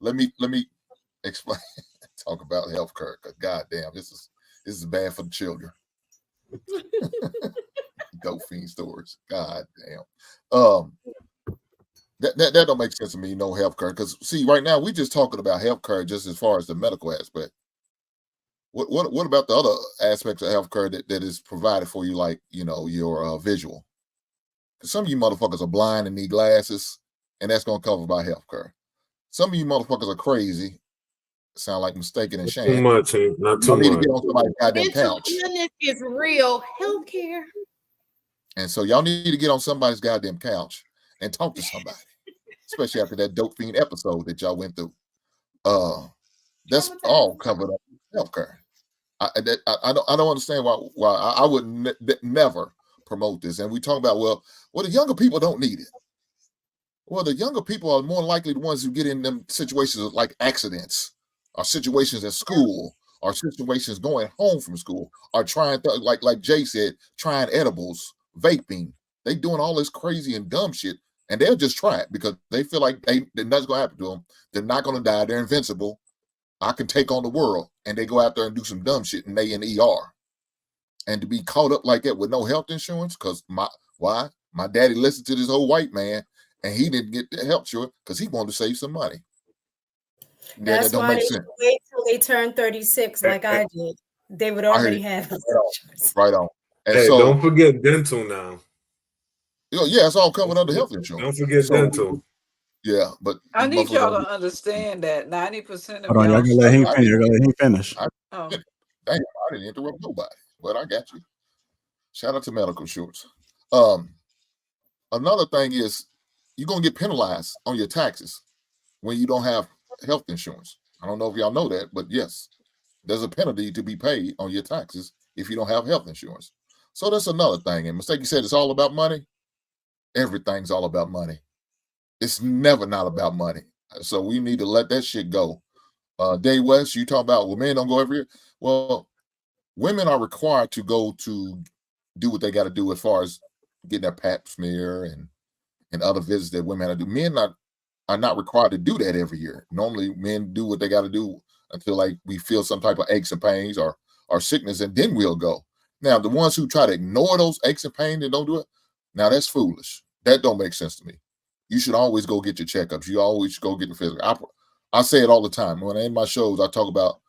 let me explain. Talk about healthcare. God damn, this is bad for the children. Dope fiend stories. God damn. That don't make sense to me. No healthcare, because see, right now we just talking about healthcare just as far as the medical aspect. What about the other aspects of healthcare that is provided for you, like your visual? Because some of you motherfuckers are blind and need glasses, and that's gonna cover by healthcare. Some of you motherfuckers are crazy. Sound like mistaken and too much, not too You need to much. get on somebody's goddamn Mental couch. illness is real healthcare. And so y'all need to get on somebody's goddamn couch and talk to somebody, especially after that dope fiend episode that y'all went through. That's all covered up in healthcare. I don't understand why I would never promote this. And we talk about well, the younger people don't need it. Well, the younger people are more likely the ones who get in them situations like accidents, or situations at school, or situations going home from school, or trying like Jay said, trying edibles, vaping. They doing all this crazy and dumb shit, and they'll just try it because they feel like nothing's gonna happen to them. They're not gonna die. They're invincible. I can take on the world, and they go out there and do some dumb shit, and they in ER. And to be caught up like that with no health insurance, because my daddy listened to this old white man, and he didn't get the health insurance because he wanted to save some money. That's that don't why make they sense. wait till they turn 36, like I did. They would already have health insurance. Right on. And hey, so, don't forget dental now. Yeah, it's all covered under health insurance. Don't forget dental. Yeah, but I need y'all to understand that 90% of Hold on, y'all gonna let him finish. You're gonna let him finish. Damn, I didn't interrupt nobody, but I got you. Shout out to medical insurance. Another thing is you're gonna get penalized on your taxes when you don't have health insurance. I don't know if y'all know that, but yes, there's a penalty to be paid on your taxes if you don't have health insurance. So that's another thing. And Mistake, you said it's all about money. Everything's all about money. It's never not about money. So we need to let that shit go. Dave West, you talk about, well, men don't go every year. Well, women are required to go to do what they got to do as far as getting their pap smear and other visits that women have to do. Men are not required to do that every year. Normally, men do what they got to do until like we feel some type of aches and pains or sickness, and then we'll go. Now, the ones who try to ignore those aches and pains and don't do it, now that's foolish. That don't make sense to me. You should always go get your checkups. You always go get the physical. I say it all the time. When I end my shows, I talk about,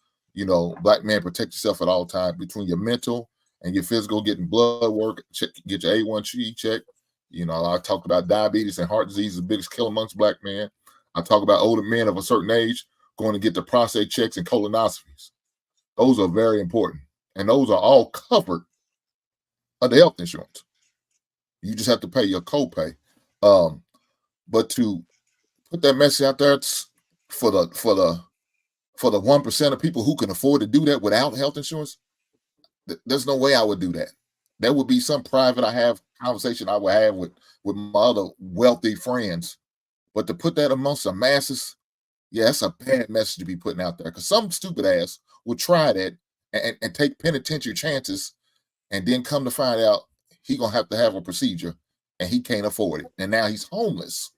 black man, protect yourself at all times between your mental and your physical, getting blood work, get your A1C checked. I talk about diabetes and heart disease, the biggest killer amongst black men. I talk about older men of a certain age going to get the prostate checks and colonoscopies. Those are very important. And those are all covered under health insurance. You just have to pay your copay. But to put that message out there for the 1% of people who can afford to do that without health insurance, there's no way I would do that. That would be some private conversation I would have with my other wealthy friends. But to put that amongst the masses, yeah, that's a bad message to be putting out there. Because some stupid ass will try that and take penitentiary chances, and then come to find out he gonna have to have a procedure and he can't afford it. And now he's homeless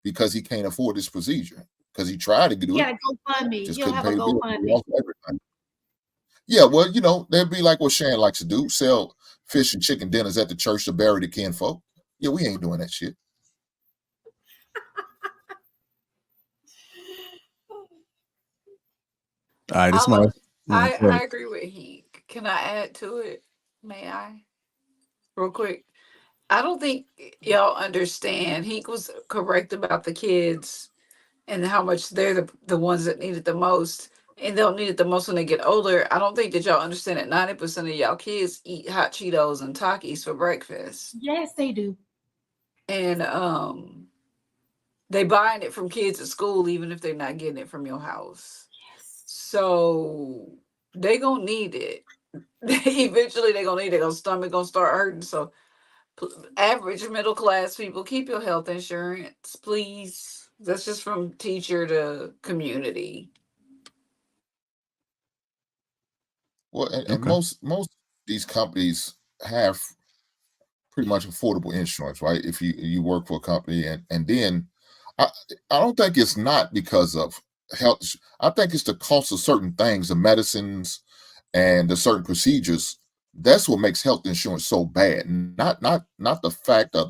because he can't afford this procedure because he tried to do it. Yeah, GoFundMe. Just You'll couldn't have pay a the bill. GoFundMe. Yeah, well, they'd be like what Shan likes to do, sell fish and chicken dinners at the church to bury the kinfolk. Yeah, we ain't doing that shit. All right, this one. I agree with he. Can I add to it? May I? Real quick. I don't think y'all understand. He was correct about the kids and how much they're the ones that need it the most. And they'll need it the most when they get older. I don't think that y'all understand that 90% of y'all kids eat hot Cheetos and Takis for breakfast. Yes, they do. And they buying it from kids at school, even if they're not getting it from your house. Yes. So they gonna need it. Eventually they gonna need it. Their stomach gonna start hurting. So average middle class people, keep your health insurance, please. That's just from teacher to community. Well, and most these companies have pretty much affordable insurance, right? If you work for a company, and then I don't think it's not because of health. I think it's the cost of certain things, the medicines and the certain procedures. That's what makes health insurance so bad. Not the fact of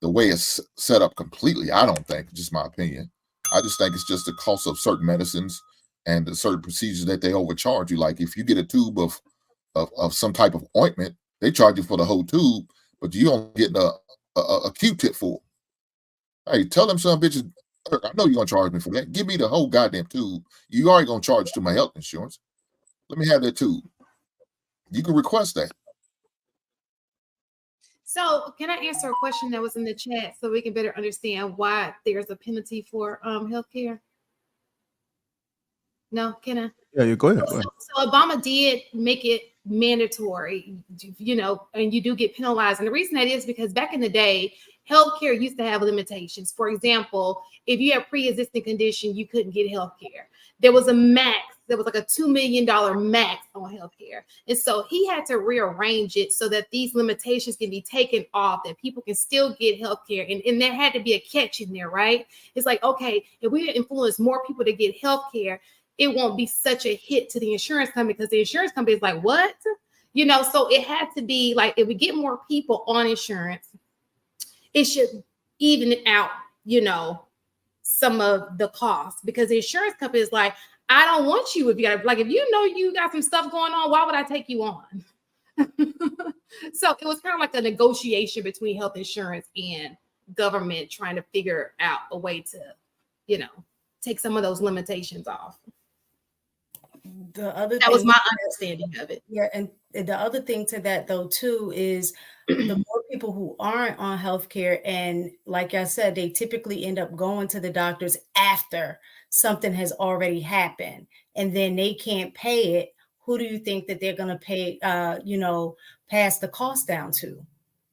the way it's set up completely. I don't think, just my opinion. I just think it's just the cost of certain medicines and the certain procedures that they overcharge you. Like if you get a tube of some type of ointment, they charge you for the whole tube, but you don't get a Q-tip for it. Hey, tell them some bitches, I know you're gonna charge me for that. Give me the whole goddamn tube. You already gonna charge to my health insurance. Let me have that tube. You can request that. So, can I answer a question that was in the chat so we can better understand why there's a penalty for healthcare? No, can I? Yeah, you go ahead. So Obama did make it mandatory, and you do get penalized. And the reason that is because back in the day, healthcare used to have limitations. For example, if you had pre-existing condition, you couldn't get healthcare. There was a max. There was like a $2 million max on healthcare. And so he had to rearrange it so that these limitations can be taken off, that people can still get healthcare. And there had to be a catch in there, right? It's like, okay, if we influence more people to get healthcare, it won't be such a hit to the insurance company, because the insurance company is like, what? So it had to be like, if we get more people on insurance, it should even it out, some of the costs, because the insurance company is like, I don't want you if you got, like, if you got some stuff going on, why would I take you on? So it was kind of like a negotiation between health insurance and government trying to figure out a way to, take some of those limitations off. That was my understanding of it. Yeah, and the other thing to that though too is the more people who aren't on healthcare, and like I said, they typically end up going to the doctors after something has already happened, and then they can't pay it. Who do you think that they're going to pay? Pass the cost down to?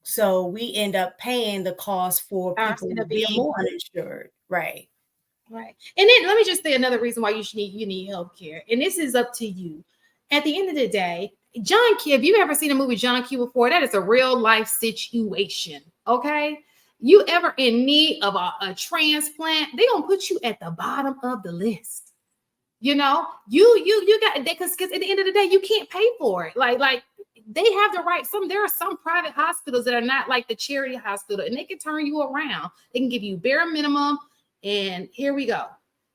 So we end up paying the cost for people being uninsured, right? Right. And then let me just say another reason why you need health care. And this is up to you. At the end of the day, John Q, have you ever seen a movie John Q before? That is a real life situation. Okay. You ever in need of a transplant, they're gonna put you at the bottom of the list. You got because at the end of the day, you can't pay for it. Like they have the right. There are some private hospitals that are not like the charity hospital, and they can turn you around. They can give you bare minimum. And here we go.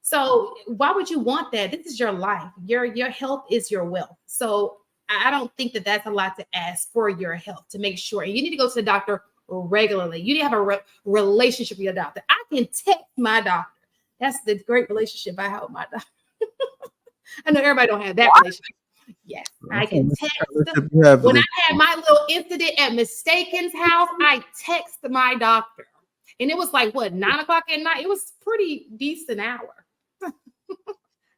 So why would you want that? This is your life. Your health is your wealth. So I don't think that that's a lot to ask for your health, to make sure. And you need to go to the doctor regularly. You need to have a relationship with your doctor. I can text my doctor. That's the great relationship I have with my doctor. I know everybody don't have that relationship. Yes, I can text. When I had my little incident at Mistaken's house, I text my doctor. And it was like, 9 o'clock at night? It was pretty decent hour.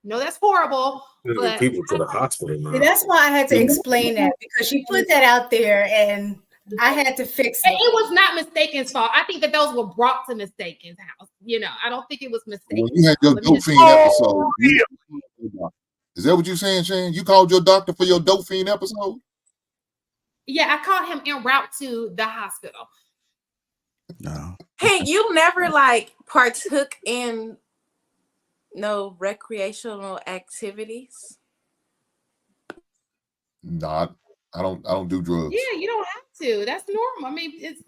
No, that's horrible. But people to the hospital now. That's why I had to explain that, because she put that out there and I had to fix it. It was not Mistaken's fault. I think that those were brought to Mistaken's house. I don't think it was Mistaken. Well, you had your dope fiend episode. Is that what you're saying, Shane? You called your doctor for your dope fiend episode? Yeah, I called him en route to the hospital. No. Hey, you never partook in no recreational activities? No, I don't do drugs. Yeah, you don't have to. That's normal. I mean, it's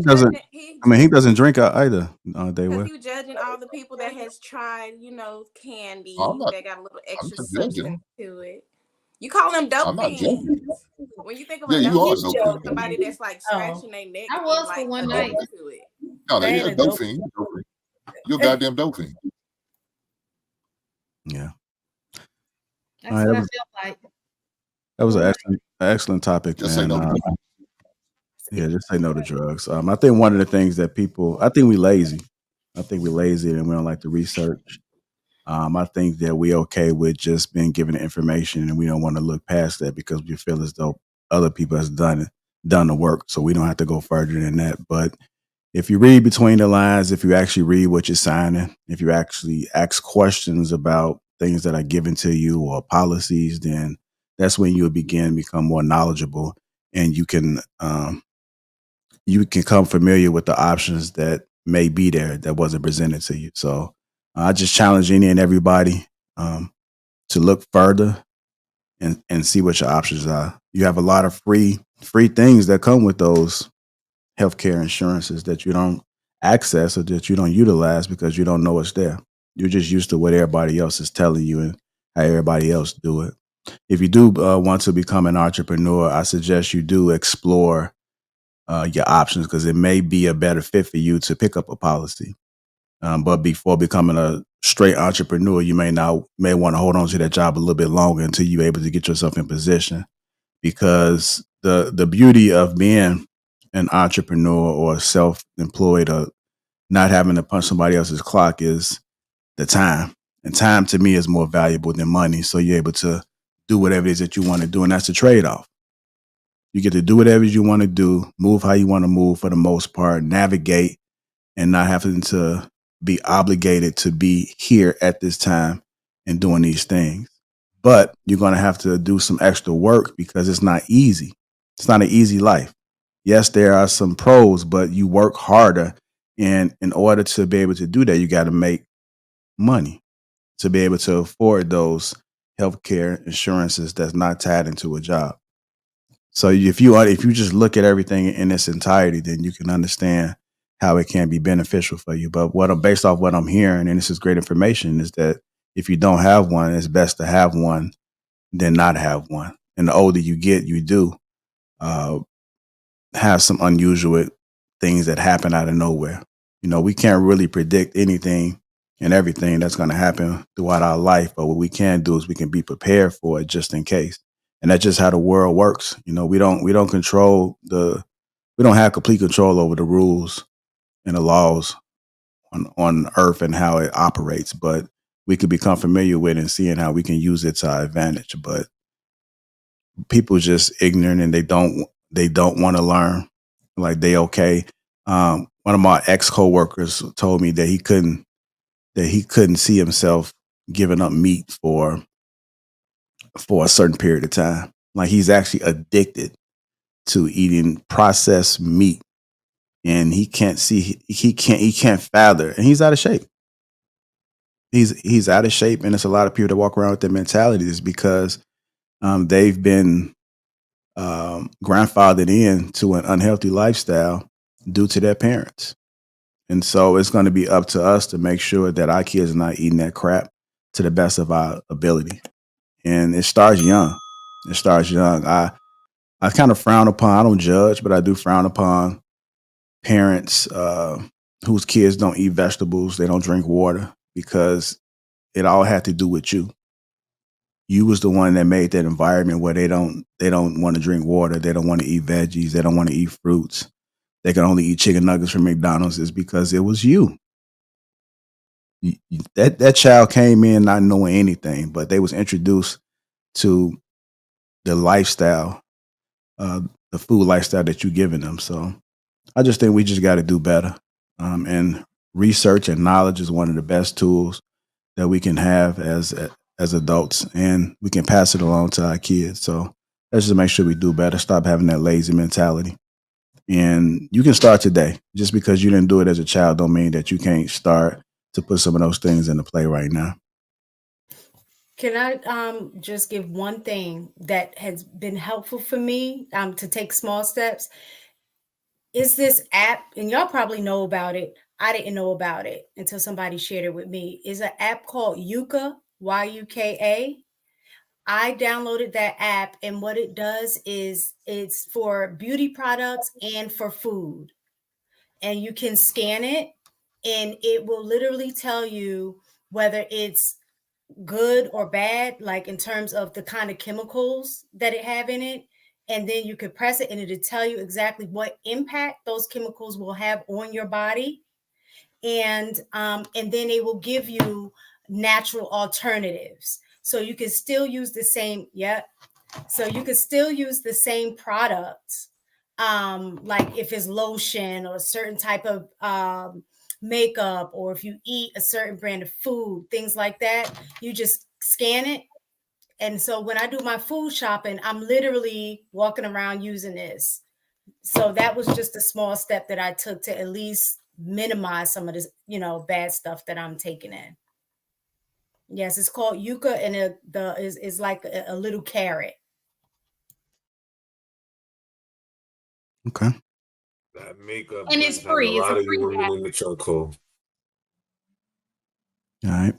because he doesn't drink either. They were. You judging all the people that has tried, candy that got a little extra substance to it. You call them dope fiends. When you think of a dope fiend, somebody that's scratching their neck. I was for one night. To it. No, they're a dope fiend. You're a goddamn dope fiend. Yeah. That's what I feel like. That was an excellent topic. Just say no to drugs. Yeah, just say no to drugs. I think one of the things that I think we're lazy. I think we're lazy and we don't like to research. I think that we're okay with just being given the information and we don't want to look past that because we feel as though other people has done the work. So we don't have to go further than that. But if you read between the lines, if you actually read what you're signing, if you actually ask questions about things that are given to you or policies, then that's when you'll begin to become more knowledgeable and you can become familiar with the options that may be there that wasn't presented to you. So I just challenge any and everybody to look further and see what your options are. You have a lot of free things that come with those healthcare insurances that you don't access or that you don't utilize because you don't know it's there. You're just used to what everybody else is telling you and how everybody else do it. If you do want to become an entrepreneur, I suggest you do explore your options because it may be a better fit for you to pick up a policy. But before becoming a straight entrepreneur, you may want to hold on to that job a little bit longer until you're able to get yourself in position. Because the beauty of being an entrepreneur or self-employed or not having to punch somebody else's clock is the time. And time to me is more valuable than money. So you're able to do whatever it is that you want to do. And that's the trade-off. You get to do whatever you want to do, move how you want to move for the most part, navigate and not having to be obligated to be here at this time and doing these things. But you're going to have to do some extra work because it's not easy. It's not an easy life. Yes, there are some pros, but you work harder. And in order to be able to do that, you got to make money to be able to afford those healthcare insurances that's not tied into a job. So if you just look at everything in its entirety, then you can understand how it can be beneficial for you. But based off what I'm hearing, and this is great information, is that if you don't have one, it's best to have one than not have one. And the older you get, you do have some unusual things that happen out of nowhere. We can't really predict anything and everything that's going to happen throughout our life. But what we can do is we can be prepared for it just in case. And that's just how the world works. We don't have complete control over the rules and the laws on earth and how it operates, but we could become familiar with it and seeing how we can use it to our advantage. But people just ignorant and they don't want to learn. Like they okay. One of my ex coworkers told me that he couldn't see himself giving up meat for a certain period of time. Like he's actually addicted to eating processed meat, and he can't fathom, and he's out of shape. He's out of shape, and there's a lot of people that walk around with that mentality is because they've been grandfathered into an unhealthy lifestyle due to their parents. And so it's going to be up to us to make sure that our kids are not eating that crap to the best of our ability. And it starts young. I kind of frown upon, I don't judge, but I do frown upon parents whose kids don't eat vegetables, they don't drink water, because it all had to do with you. You was the one that made that environment where they don't want to drink water, they don't want to eat veggies, they don't want to eat fruits. They can only eat chicken nuggets from McDonald's is because it was you. That child came in not knowing anything, but they was introduced to the lifestyle, the food lifestyle that you're giving them. So I just think we just got to do better. And research and knowledge is one of the best tools that we can have as adults, and we can pass it along to our kids. So let's just make sure we do better. Stop having that lazy mentality. And you can start today. Just because you didn't do it as a child don't mean that you can't start to put some of those things into play right now. Can I just give one thing that has been helpful for me to take small steps? Is this app, and y'all probably know about it. I didn't know about it until somebody shared it with me. Is an app called Yuka, Yuka. I downloaded that app, and what it does is it's for beauty products and for food. And you can scan it, and it will literally tell you whether it's good or bad, like in terms of the kind of chemicals that it have in it. And then you could press it, and it'll tell you exactly what impact those chemicals will have on your body. And then they will give you natural alternatives. So you can still use the same, So you could still use the same products, like if it's lotion or a certain type of makeup, or if you eat a certain brand of food, things like that. You just scan it. And so when I do my food shopping, I'm literally walking around using this. So that was just a small step that I took to at least minimize some of this, bad stuff that I'm taking in. Yes, it's called yucca, and is like a little carrot. Okay. That makeup And it's has free. a It's a lot of free you women app. in the chokehold. All right.